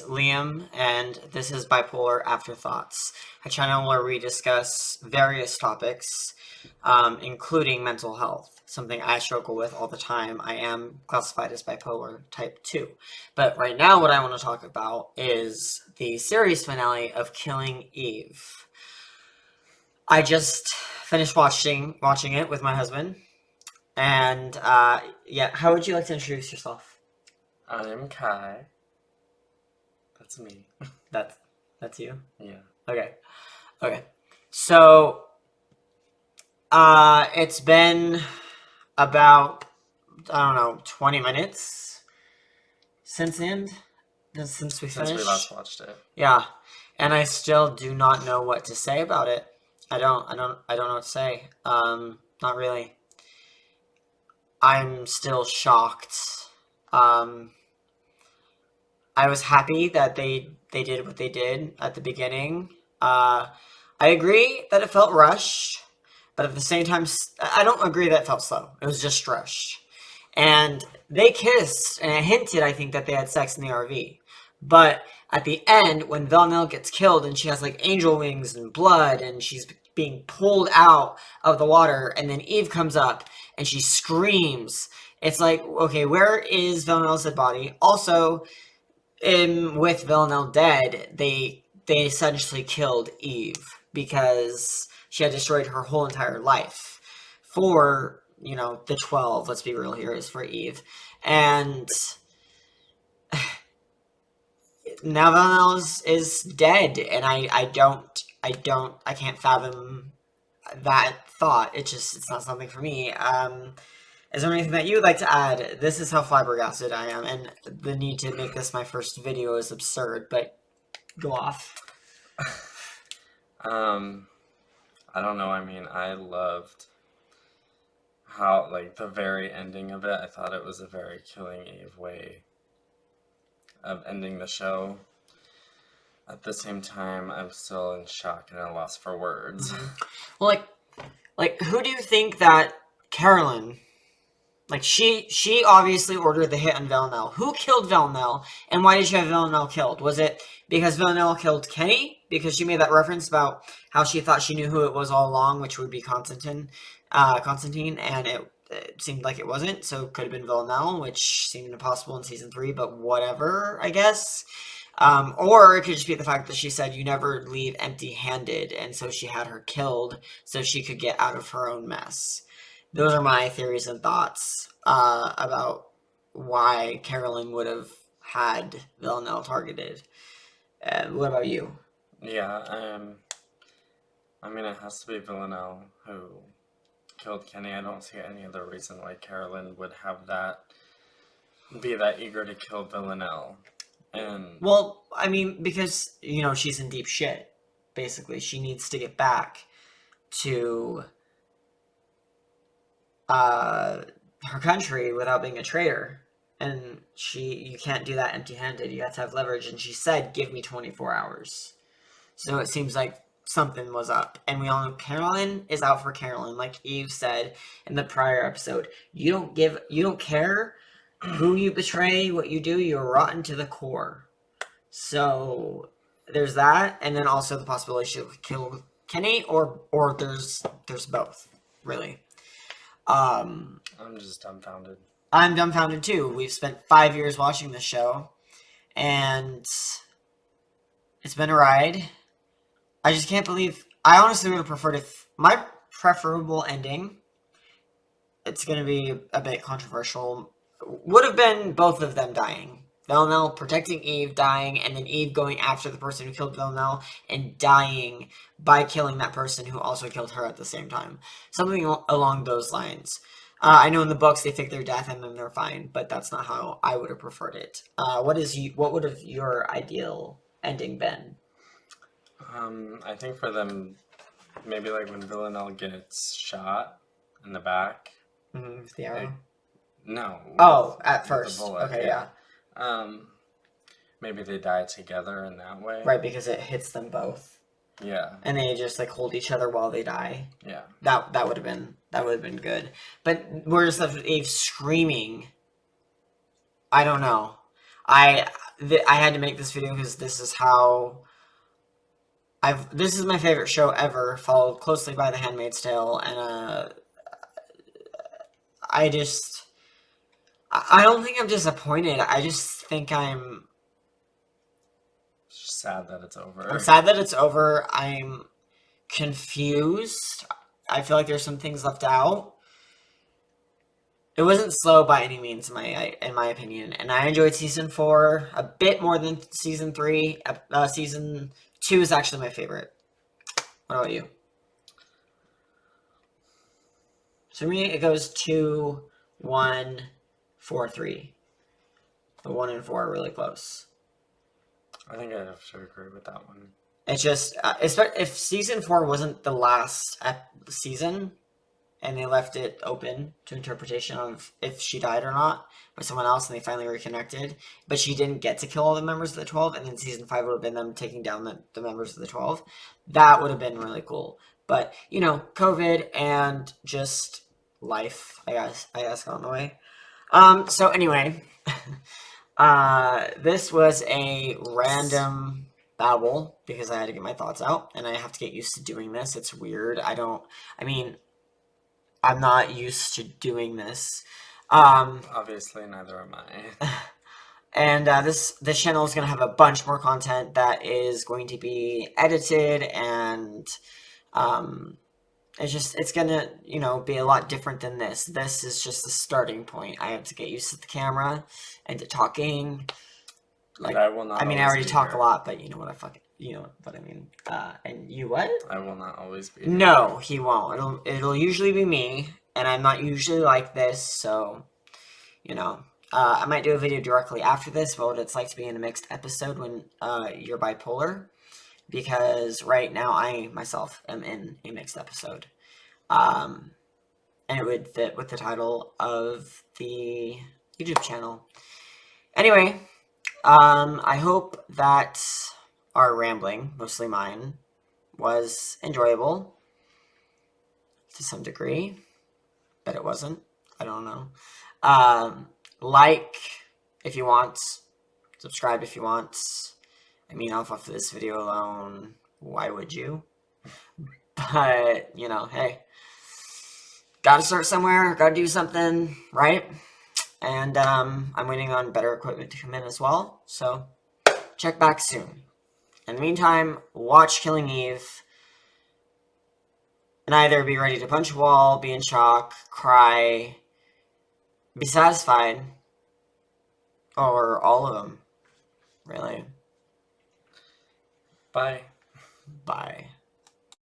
Liam, and this is Bipolar Afterthoughts, a channel where we discuss various topics, including mental health, something I struggle with all the time. I am classified as bipolar type 2. But right now, what I want to talk about is the series finale of Killing Eve. I just finished watching it with my husband, and yeah, how would you like to introduce yourself? I'm Kai. That's me. That's that's you. Yeah. Okay. Okay. So, it's been about, I don't know, 20 minutes since the end, since we Since we last finished. watched it. Yeah. And I still do not know what to say about it. I don't know what to say. Not really. I'm still shocked. Um, I was happy that they did what they did at the beginning. I agree that it felt rushed, but at the same time, I don't agree that it felt slow. It was just rushed. And they kissed, and it hinted, I think, that they had sex in the RV. But at the end, when Villanelle gets killed and she has like angel wings and blood, and she's being pulled out of the water, and then Eve comes up and she screams. It's like, okay, where is Villanelle's dead body? Also, with Villanelle dead, they essentially killed Eve because she had destroyed her whole entire life for, the 12, let's be real here, is for Eve. And now Villanelle is dead, and I can't fathom that thought. It's not something for me. Is there anything that you would like to add? This is how flabbergasted I am, and the need to make this my first video is absurd, but go off. I don't know. I mean, I loved how, like, the very ending of it. I thought it was a very Killing Eve way of ending the show. At the same time, I'm still in shock and at a loss for words. Well, like who do you think that Carolyn? Like she obviously ordered the hit on Villanelle. Who killed Villanelle, and why did she have Villanelle killed? Was it because Villanelle killed Kenny because she made that reference about how she thought she knew who it was all along, which would be Constantine, and it seemed like it wasn't, so it could have been Villanelle, which seemed impossible in season 3, but whatever, I guess. Or it could just be the fact that she said you never leave empty-handed, and so she had her killed so she could get out of her own mess. Those are my theories and thoughts about why Carolyn would have had Villanelle targeted. What about you? Yeah, I mean, it has to be Villanelle who killed Kenny. I don't see any other reason why Carolyn would have be that eager to kill Villanelle. And Well, I mean, because, she's in deep shit, basically. She needs to get back to her country without being a traitor. And you can't do that empty-handed. You have to have leverage. And she said, give me 24 hours. So it seems like something was up. And we all know Carolyn is out for Carolyn. Like Eve said in the prior episode, you don't care who you betray, what you do, you're rotten to the core. So there's that. And then also the possibility she'll kill Kenny, or there's both, really. I'm just dumbfounded. I'm dumbfounded too. We've spent 5 years watching this show, and it's been a ride. I just can't believe. I honestly would have preferred if my preferable ending. It's going to be a bit controversial. Would have been both of them dying. Villanelle protecting Eve, dying, and then Eve going after the person who killed Villanelle and dying by killing that person who also killed her at the same time. Something along those lines. I know in the books they fake their death and then they're fine, but that's not how I would have preferred it. What would have your ideal ending been? I think for them, maybe like when Villanelle gets shot in the back. The arrow? Like, no. Oh, at with first. the bullet, Okay, yeah. Maybe they die together in that way. Right, because it hits them both. Yeah. And they just like hold each other while they die. Yeah. That would have been good. But we're just left with Eve screaming. I don't know. I I had to make this video because this is how this is my favorite show ever, followed closely by The Handmaid's Tale, and I just I don't think I'm disappointed. I just think Sad that it's I'm over. sad that it's over. I'm confused. I feel like there's some things left out. It wasn't slow by any means, in my opinion, and I enjoyed season 4 a bit more than season 3. Season 2 is actually my favorite. What about you? So for me, it goes 2, 1, 4, 3. The 1 and 4 are really close. I think I'd have to agree with that one. It's just, if season 4 wasn't the last season, and they left it open to interpretation of if she died or not by someone else, and they finally reconnected, but she didn't get to kill all the members of the 12, and then season 5 would have been them taking down the members of the 12. That would have been really cool. But, you know, COVID and just life, I guess got in the way. So anyway, this was a random babble because I had to get my thoughts out, and I have to get used to doing this. It's weird. I mean, I'm not used to doing this. Obviously, neither am I. And this channel is going to have a bunch more content that is going to be edited, and it's going to, you know, be a lot different than this. This is just the starting point. I have to get used to the camera and to talking. Like, I will not. I mean, I always already be talk here. a lot, but you know what I mean. And you what? I will not always be here. No, he won't. It'll usually be me, and I'm not usually like this, so you know. I might do a video directly after this about what it's like to be in a mixed episode when you're bipolar, because right now I myself am in a mixed episode, and it would fit with the title of the YouTube channel. Anyway, I hope that our rambling, mostly mine, was enjoyable to some degree, but it wasn't. I don't know. Like if you want, subscribe if you want. I mean, off of this video alone, why would you? But, you know, hey, gotta start somewhere, gotta do something, right? And I'm waiting on better equipment to come in as well, so check back soon. In the meantime, watch Killing Eve, and either be ready to punch a wall, be in shock, cry, be satisfied, or all of them, really. Bye. Bye.